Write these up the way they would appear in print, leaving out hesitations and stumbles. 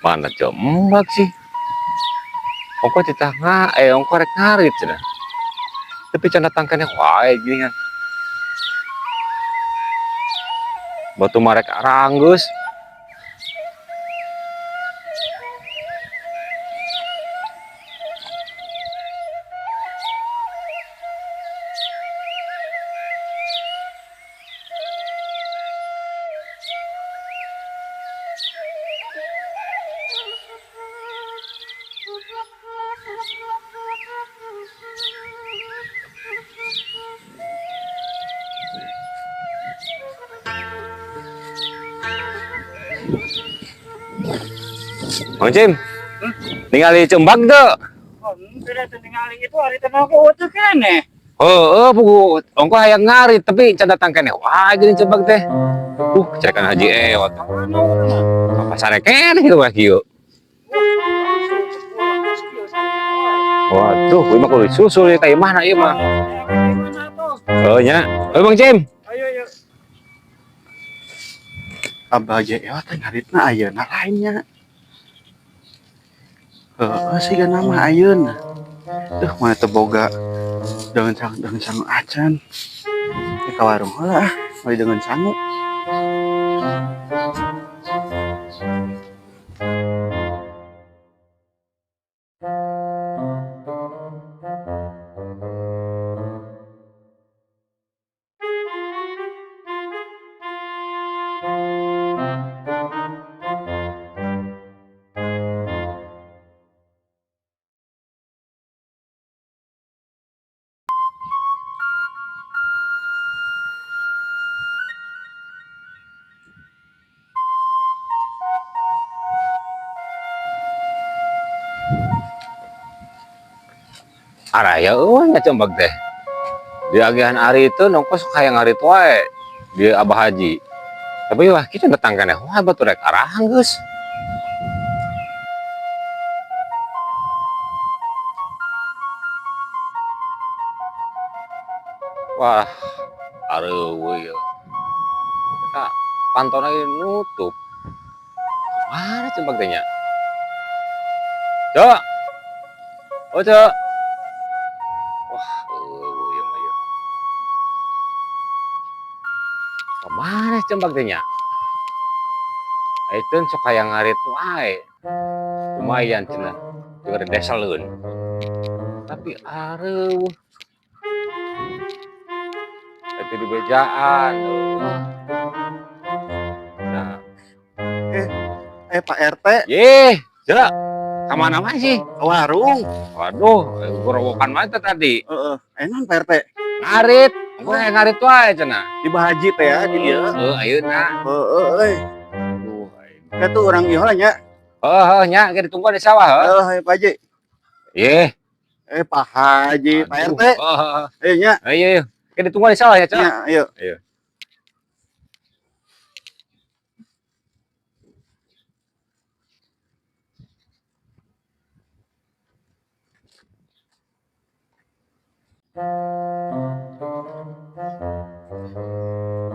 Mana jembak sih? Ongko cita ongko rek ngarit cenah. Tapi canda tangkane wae gini kan. Batu marek aranggeus. Mang Cim, ningali cembak tuh. Oh, tidak ningali itu hari tenaga utuh kene. Buku ongko hayang ngarit tapi canda tangkane wah gini cembak teh. Cekan Haji Ewat. Apa sare kene kieu wah kieu. Waduh, kuwi mah kudu susul ya kayak mana ieu mah. Oh nya. Mang Cim. Ayo yuk. Abah aja ya teh ngaritna ayeuna lainnya. Sih kan nama ayeuna. Duh mana teu boga dengan sangu acan. Ka warung heula mari dengan sangu. Araya nya cembak teh. Di agihan ari itu nongko sok hayang ngarit wae. Di Abah Haji. Tapi wah kita datang kan wah batu rek arahan geus. Wah, areueuh ieu. Kita pantona nutup. Mana cembak teh nya? Cok. Oh, Cok. Wah, ieu mah ieu. Kemana cembak teh nya? Ayeuna sok hayang ngarit wae. Lumayan cenah. Keur desaleun. Tapi areueuh. Tapi di bejaan. Nah. Pak RT, Yeh, Cok. Kemana masih? ke warung. Waduh, gorowokan mana tadi? Enon Pak RT. Ngarit. Gue ngarit wae cenah. Di Bahaji teh ya di dieu. Ayeuna. Aduh, eta urang ieu nya. Nya, kita ditunggu di sawah, Pak Haji. Yeh. Pak Haji, Pak RT. Nya. Ayo. Kita ditunggu di sawah ya, Cok. Ayo. Ayo.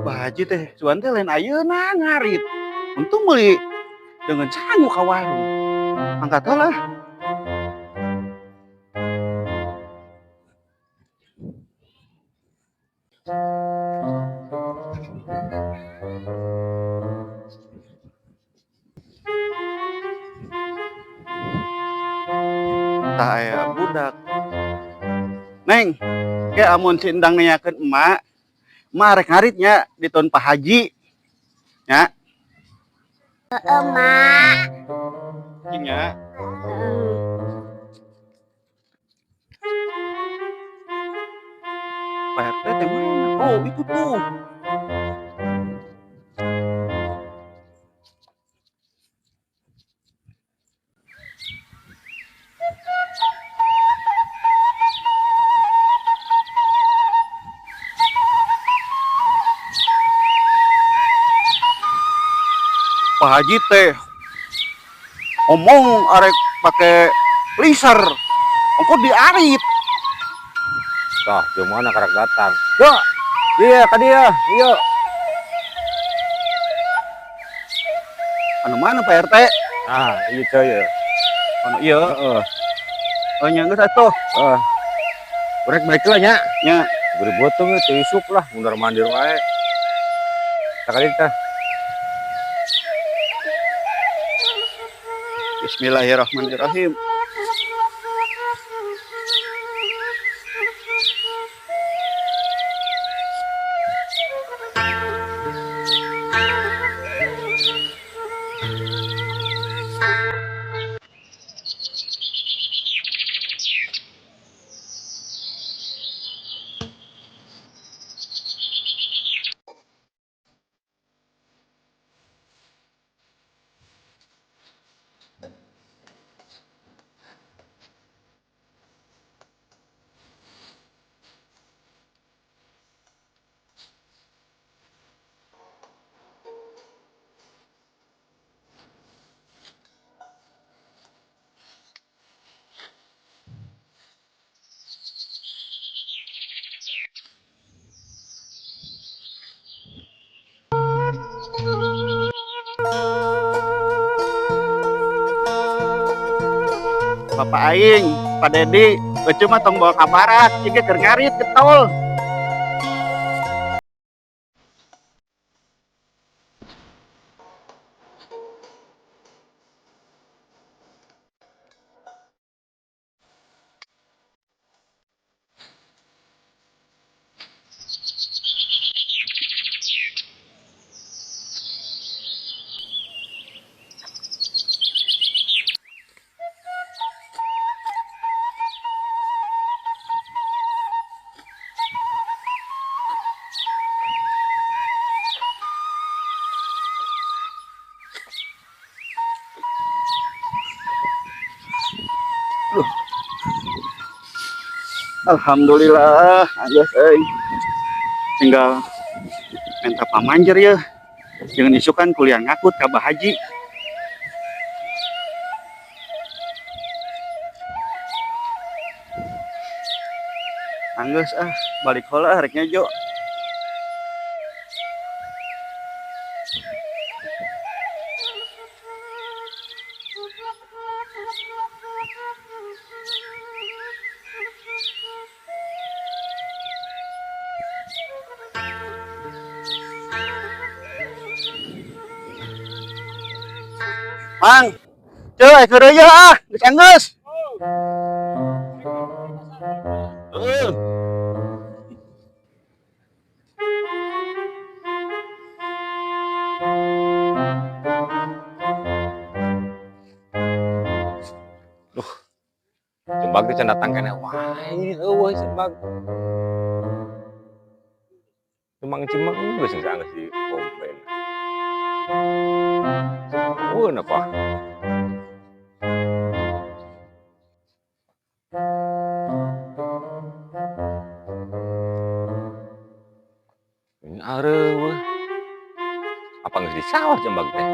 Pak Haji teh cuan teh lain ayeuna ngarit. Untung meuli dengan sangu ka warung. Angkat lah. Tak aya budak. Neng, ke amun cindang nanyakeun emak rek ngaritnya di tahun Pak Haji. Ya. Emak. Nya. Pak RT teh mana? Oh, itu tuh. Abah Haji teh omong arek pakai liser. Engko diarit. Tah, cuma anak karak datang. Yo, dia ka dia. Yo. Anu mana Pak RT? Ah, iya coy. Anu ieu. Heeh. Oh nya geus atuh. Urek baik lah nya. Nya Beri botong teh isuk lah, mundar mandir wae. Sakali teh. Bismillahirrahmanirrahim. Bapak aing, Pak Dedi, cuma tong bawa ka barat, jika keur ngarit ke tol. Alhamdulillah, geus euy. Tinggal minta pamanjer ya. Jangan isukan kuliah ngakut ka Abah Haji. Anggeus balik heula rek nyajo. Mang, coy keur ya geus anggeus. Jembag teh can datang kene wae, eueuh jembag. Cimang geus geus di komplain. Apa? Ini areueuh. Apa geus di sawah jembag teh?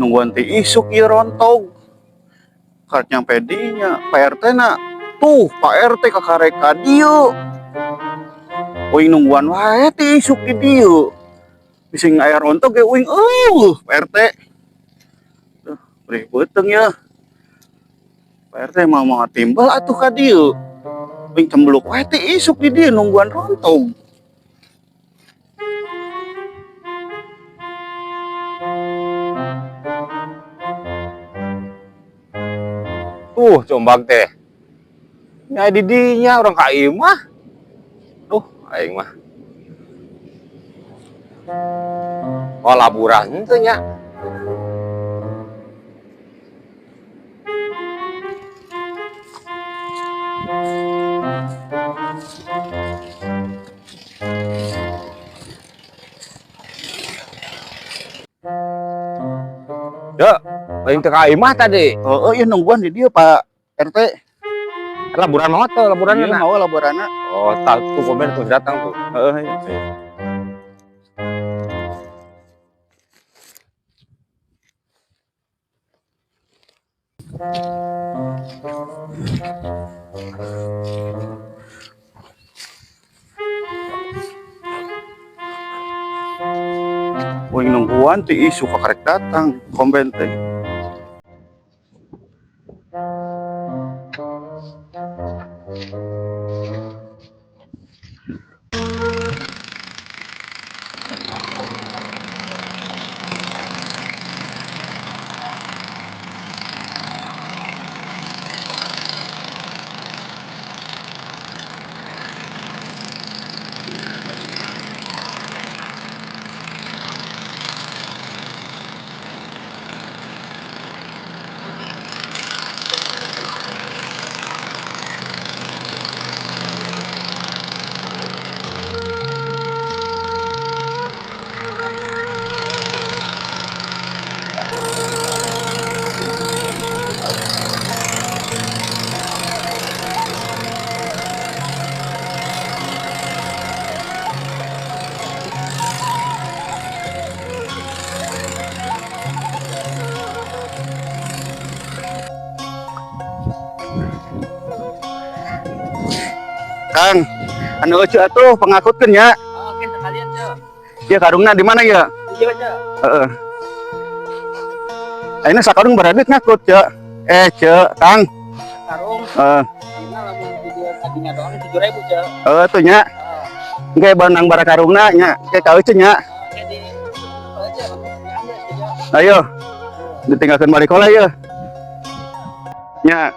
nungguan ti isuk ieu rontog. Karek nyampe dinya, Pak RT na. Tuh, Pak RT kakarek ka dieu. Uing nungguan wae ti isuk di dieu. Bising aya rontog ge uing Pak RT. Duh, beri beuteng ya. Pak RT mau timbal atuh ka dieu. Uing cembluk wae ti isuk di dieu nungguan rontog. Combag teh. Nya di dinya orang ka ieu mah. Aing mah. Oh, laburan teh nya. Ya, aing teh ka ieu mah tadi. Heeh, ieu nungguan di dieu Pak RT. Laburan mah tuh, laburan Ieu na. mau laborana. Oh, tahu tuh komen tuh datang tuh. Heeh, iya. Uing nungguan ti isu kakarek datang komben teh. Kang, anu eueuh atuh pangakutkeun nya. Oke, sekalian, Cok. Ieu karungna di mana ya? Iya, Cok. Heeh. Ayeuna sakarung beradit ngakut, Cek. Cek, Kang. Karung, Heeh. karena lamun video tadinya doang 7.000, Cok. Tuh nya. Engke banang bara karungna nya, ke kauceun nya. Oke, di aja, ambil, Cok. Ayo. Ditinggalkeun balik heula ieu. Nya,